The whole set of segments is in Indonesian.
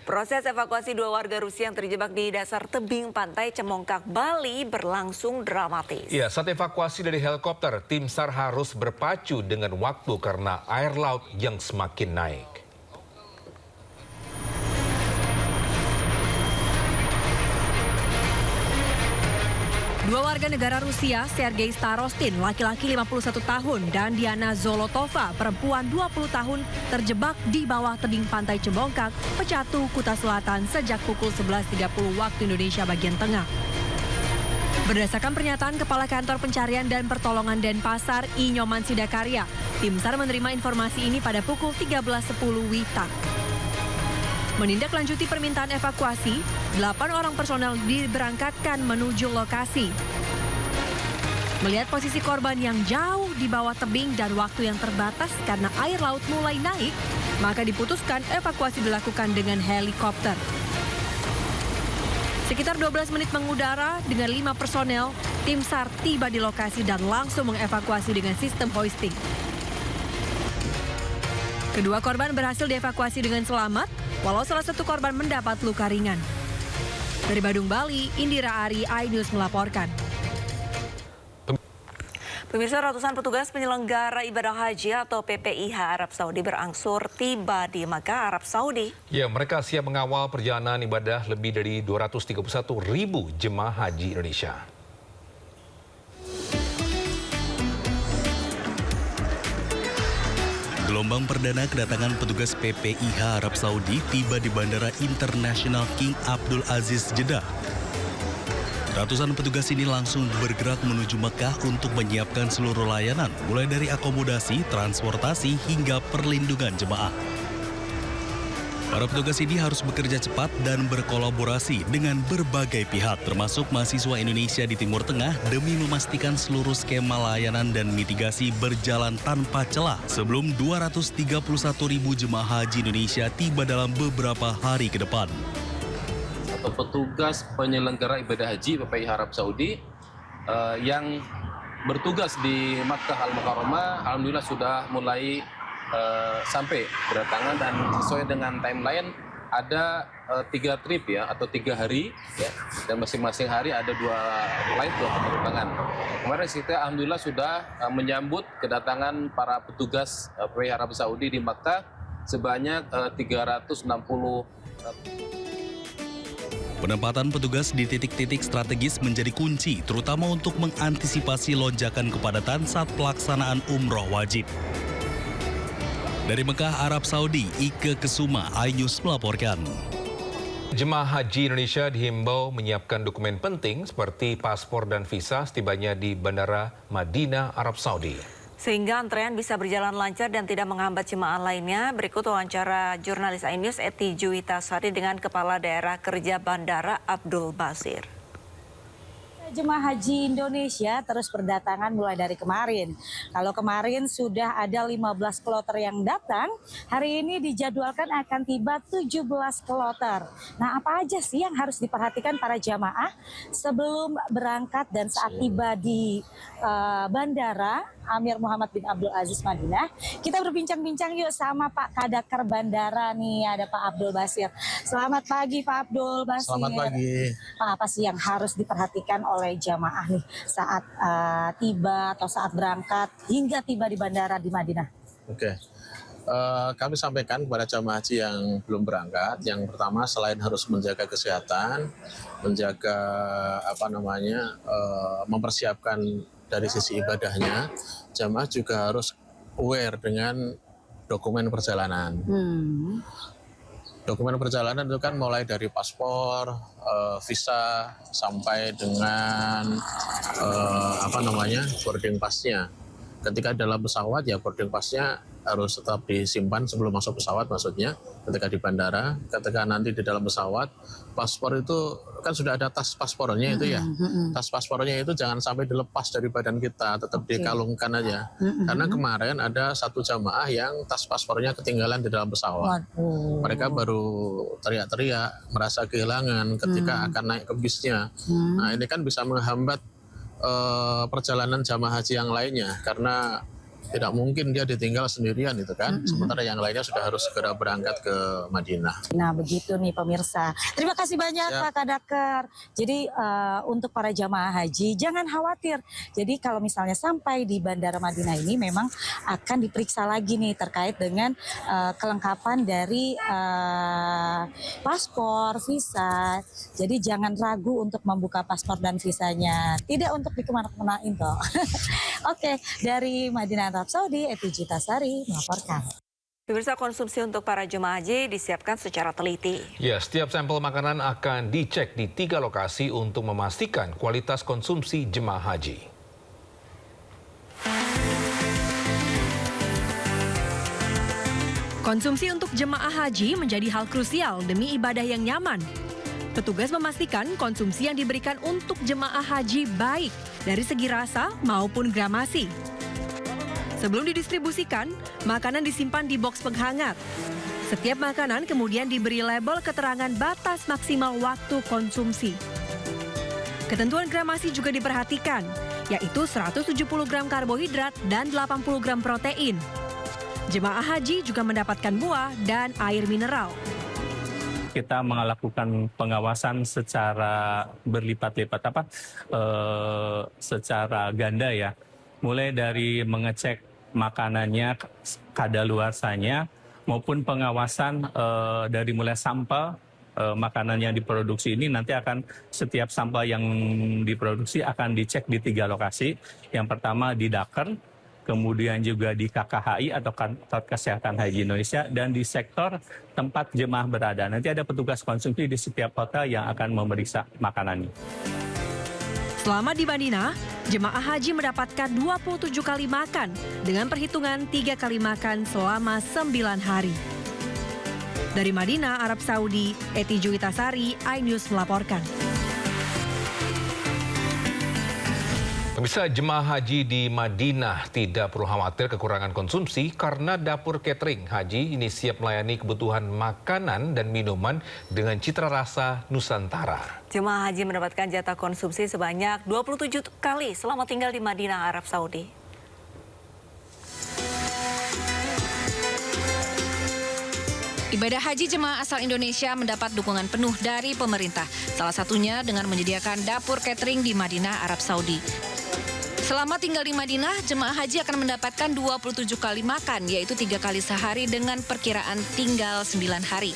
Proses evakuasi dua warga Rusia yang terjebak di dasar tebing pantai Cemongkak, Bali berlangsung dramatis. Ya, saat evakuasi dari helikopter, tim SAR harus berpacu dengan waktu karena air laut yang semakin naik. Dua warga negara Rusia, Sergei Starostin, laki-laki 51 tahun, dan Diana Zolotova, perempuan 20 tahun, terjebak di bawah tebing pantai Cemongkak, Pecatu, Kuta Selatan sejak pukul 11.30 waktu Indonesia bagian tengah. Berdasarkan pernyataan Kepala Kantor Pencarian dan Pertolongan Denpasar, I. Nyoman Sidakarya, tim SAR menerima informasi ini pada pukul 13.10 WITA. Menindaklanjuti permintaan evakuasi, 8 orang personel diberangkatkan menuju lokasi. Melihat posisi korban yang jauh di bawah tebing dan waktu yang terbatas karena air laut mulai naik, maka diputuskan evakuasi dilakukan dengan helikopter. Sekitar 12 menit mengudara dengan 5 personel, tim SAR tiba di lokasi dan langsung mengevakuasi dengan sistem hoisting. Kedua korban berhasil dievakuasi dengan selamat, walau salah satu korban mendapat luka ringan. Dari Badung, Bali, Indira Ari, iNews melaporkan. Pemirsa, ratusan petugas penyelenggara ibadah haji atau PPIH Arab Saudi berangsur tiba di Makkah, Arab Saudi. Ya, mereka siap mengawal perjalanan ibadah lebih dari 231.000 jemaah haji Indonesia. Gelombang perdana kedatangan petugas PPIH Arab Saudi tiba di Bandara Internasional King Abdul Aziz, Jeddah. Ratusan petugas ini langsung bergerak menuju Mekah untuk menyiapkan seluruh layanan, mulai dari akomodasi, transportasi, hingga perlindungan jemaah. Para petugas ini harus bekerja cepat dan berkolaborasi dengan berbagai pihak, termasuk mahasiswa Indonesia di Timur Tengah, demi memastikan seluruh skema layanan dan mitigasi berjalan tanpa celah sebelum 231.000 jemaah haji Indonesia tiba dalam beberapa hari ke depan. Atau petugas penyelenggara ibadah haji PPIH Arab Saudi yang bertugas di Makkah Al-Mukarramah, alhamdulillah sudah mulai sampai berdatangan, dan sesuai dengan timeline ada 3 trip ya, atau 3 hari ya, dan masing-masing hari ada 2 flight, 2 penerbangan. Kemarin kita alhamdulillah sudah menyambut kedatangan para petugas PPIH Arab Saudi di Makkah sebanyak 360. Penempatan petugas di titik-titik strategis menjadi kunci, terutama untuk mengantisipasi lonjakan kepadatan saat pelaksanaan umroh wajib. Dari Mekah, Arab Saudi, Ike Kesuma, iNews melaporkan. Jemaah haji Indonesia dihimbau menyiapkan dokumen penting seperti paspor dan visa setibanya di Bandara Madinah, Arab Saudi. Sehingga antrean bisa berjalan lancar dan tidak menghambat jemaah lainnya. Berikut wawancara jurnalis iNews Eti Juwita Sari dengan Kepala Daerah Kerja Bandara Abdul Basir. Jemaah haji Indonesia terus berdatangan mulai dari kemarin. Kalau kemarin sudah ada 15 kloter yang datang, hari ini dijadwalkan akan tiba 17 kloter. Nah, apa aja sih yang harus diperhatikan para jamaah sebelum berangkat dan saat tiba di Bandara Amir Muhammad bin Abdul Aziz Madinah? Kita berbincang-bincang yuk sama Pak Kadaker Bandara nih, ada Pak Abdul Basir. Selamat pagi Pak Abdul Basir. Selamat pagi. Pak, apa sih yang harus diperhatikan oleh jamaah nih saat tiba atau saat berangkat hingga tiba di bandara di Madinah? Oke, kami sampaikan kepada jamaah haji yang belum berangkat, yang pertama selain harus menjaga kesehatan, menjaga mempersiapkan dari sisi ibadahnya, jamaah juga harus aware dengan dokumen perjalanan. Dokumen perjalanan itu kan mulai dari paspor, visa, sampai dengan boarding pass-nya. Ketika dalam pesawat ya boarding pass-nya harus tetap disimpan sebelum masuk pesawat, maksudnya ketika di bandara. Ketika nanti di dalam pesawat, paspor itu kan sudah ada tas paspornya itu ya. Tas paspornya itu jangan sampai dilepas dari badan kita, tetap dikalungkan aja. Karena kemarin ada satu jamaah yang tas paspornya ketinggalan di dalam pesawat. Mereka baru teriak-teriak, merasa kehilangan ketika akan naik ke bisnya. Nah, ini kan bisa menghambat perjalanan jamaah haji yang lainnya, karena Tidak mungkin dia ditinggal sendirian itu kan. Sementara yang lainnya sudah harus segera berangkat ke Madinah. Nah begitu nih pemirsa. Terima kasih banyak Pak Kadaker. Jadi untuk para jamaah haji jangan khawatir. Jadi kalau misalnya sampai di Bandara Madinah ini memang akan diperiksa lagi nih terkait dengan kelengkapan dari paspor, visa. Jadi jangan ragu untuk membuka paspor dan visanya. Tidak untuk dikemana-kemanaan toh. Oke, dari Madinah Arab Saudi, Eti Juitasari melaporkan. Pemirsa, konsumsi untuk para jemaah haji disiapkan secara teliti. Ya, setiap sampel makanan akan dicek di 3 lokasi untuk memastikan kualitas konsumsi jemaah haji. Konsumsi untuk jemaah haji menjadi hal krusial demi ibadah yang nyaman. Petugas memastikan konsumsi yang diberikan untuk jemaah haji baik dari segi rasa maupun gramasi. Sebelum didistribusikan, makanan disimpan di boks penghangat. Setiap makanan kemudian diberi label keterangan batas maksimal waktu konsumsi. Ketentuan gramasi juga diperhatikan, yaitu 170 gram karbohidrat dan 80 gram protein. Jemaah haji juga mendapatkan buah dan air mineral. Kita melakukan pengawasan secara berlipat-lipat secara ganda ya. Mulai dari mengecek makanannya, kadaluarsanya, maupun pengawasan dari mulai sampel makanan yang diproduksi ini nanti akan setiap sampel yang diproduksi akan dicek di 3 lokasi. Yang pertama di Dakar, kemudian juga di KKHI atau Kantor Kesehatan Haji Indonesia, dan di sektor tempat jemaah berada. Nanti ada petugas konsumsi di setiap hotel yang akan memeriksa makanannya. Selama di Madinah, jemaah haji mendapatkan 27 kali makan dengan perhitungan 3 kali makan selama 9 hari. Dari Madinah, Arab Saudi, Eti Juitasari, iNews melaporkan. Pemirsa, jemaah haji di Madinah tidak perlu khawatir kekurangan konsumsi karena dapur catering haji ini siap melayani kebutuhan makanan dan minuman dengan cita rasa Nusantara. Jemaah haji mendapatkan jatah konsumsi sebanyak 27 kali selama tinggal di Madinah, Arab Saudi. Ibadah haji jemaah asal Indonesia mendapat dukungan penuh dari pemerintah. Salah satunya dengan menyediakan dapur catering di Madinah, Arab Saudi. Selama tinggal di Madinah, jemaah haji akan mendapatkan 27 kali makan, yaitu 3 kali sehari dengan perkiraan tinggal 9 hari.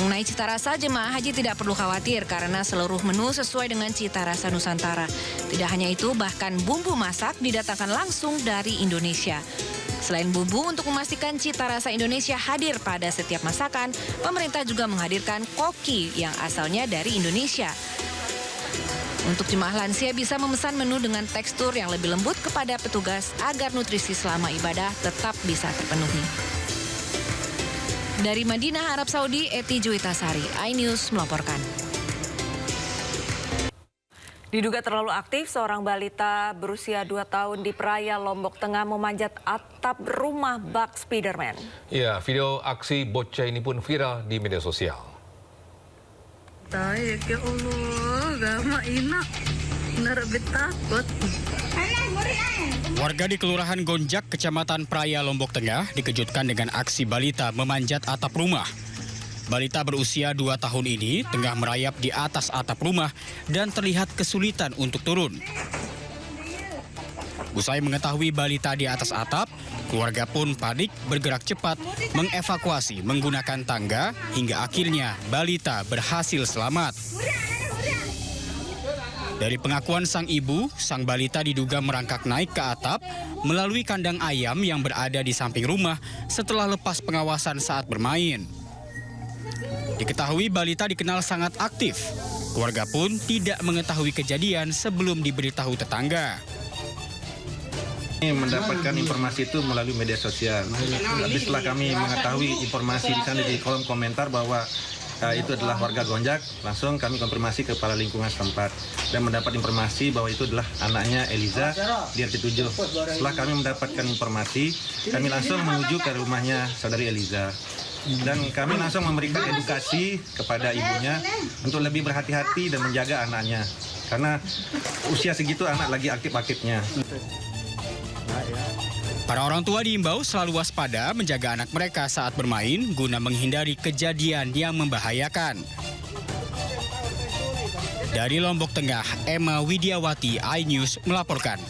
Mengenai cita rasa, jemaah haji tidak perlu khawatir karena seluruh menu sesuai dengan cita rasa Nusantara. Tidak hanya itu, bahkan bumbu masak didatangkan langsung dari Indonesia. Selain bumbu, untuk memastikan cita rasa Indonesia hadir pada setiap masakan, pemerintah juga menghadirkan koki yang asalnya dari Indonesia. Untuk jemaah lansia bisa memesan menu dengan tekstur yang lebih lembut kepada petugas agar nutrisi selama ibadah tetap bisa terpenuhi. Dari Madinah, Arab Saudi, Eti Juitasari, iNews melaporkan. Diduga terlalu aktif, seorang balita berusia 2 tahun di Praia, Lombok Tengah memanjat atap rumah bak Spiderman. Ya, video aksi bocah ini pun viral di media sosial. Ya Allah, gama ina, benar takut. Warga di Kelurahan Gonjak, Kecamatan Praia, Lombok Tengah dikejutkan dengan aksi balita memanjat atap rumah. Balita berusia 2 tahun ini tengah merayap di atas atap rumah dan terlihat kesulitan untuk turun. Usai mengetahui balita di atas atap, keluarga pun panik bergerak cepat mengevakuasi menggunakan tangga hingga akhirnya balita berhasil selamat. Dari pengakuan sang ibu, sang balita diduga merangkak naik ke atap melalui kandang ayam yang berada di samping rumah setelah lepas pengawasan saat bermain. Diketahui balita dikenal sangat aktif. Keluarga pun tidak mengetahui kejadian sebelum diberitahu tetangga. Mendapatkan informasi itu melalui media sosial. Tapi setelah kami mengetahui informasi di sana di kolom komentar bahwa itu adalah warga Gonjak, langsung kami konfirmasi ke kepala lingkungan setempat dan mendapat informasi bahwa itu adalah anaknya Eliza di RT 7. Setelah kami mendapatkan informasi, kami langsung menuju ke rumahnya saudari Eliza. Dan kami langsung memberikan edukasi kepada ibunya untuk lebih berhati-hati dan menjaga anaknya. Karena usia segitu anak lagi aktif-aktifnya. Para orang tua diimbau selalu waspada menjaga anak mereka saat bermain guna menghindari kejadian yang membahayakan. Dari Lombok Tengah, Emma Widiawati, iNews melaporkan.